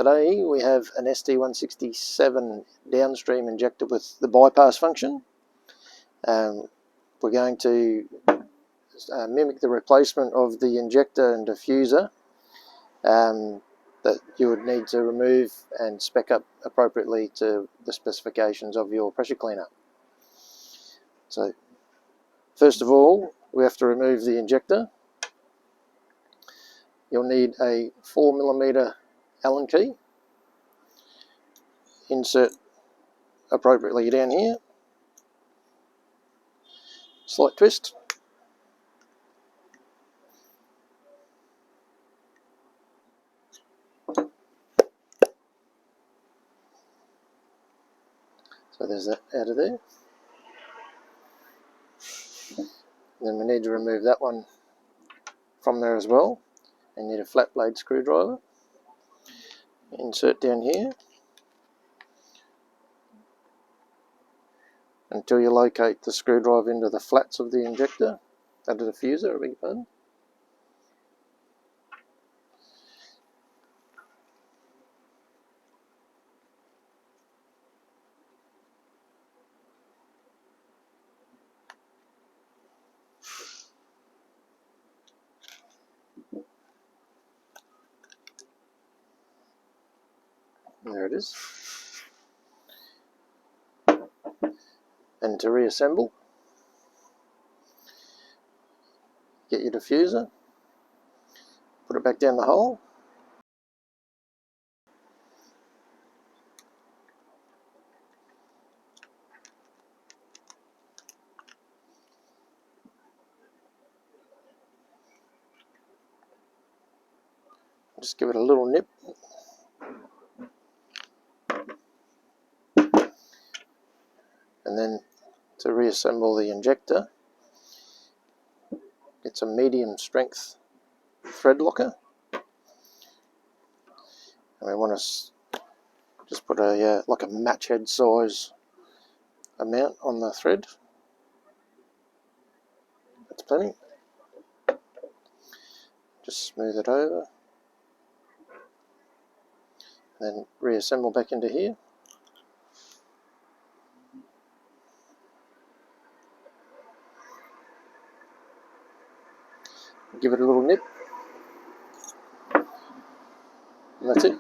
Today we have an ST-167 downstream injector with the bypass function. We're going to mimic the replacement of the injector and diffuser that you would need to remove and spec up appropriately to the specifications of your pressure cleaner. So first of all, we have to remove the injector. You'll need a 4mm Allen key. Insert appropriately down here. Slight twist. So there's that out of there. Then we need to remove that one from there as well. And need a flat blade screwdriver. Insert down here until you locate the screwdriver into the flats of the injector, the diffuser, I beg your pardon. There it is. And to reassemble, get your diffuser, put it back down the hole, just give it a little nip. And then to reassemble the injector, it's a medium strength thread locker. And we want to just put a like a match head size amount on the thread. That's plenty. Just smooth it over. Then reassemble back into here. Give it a little nip. And that's it.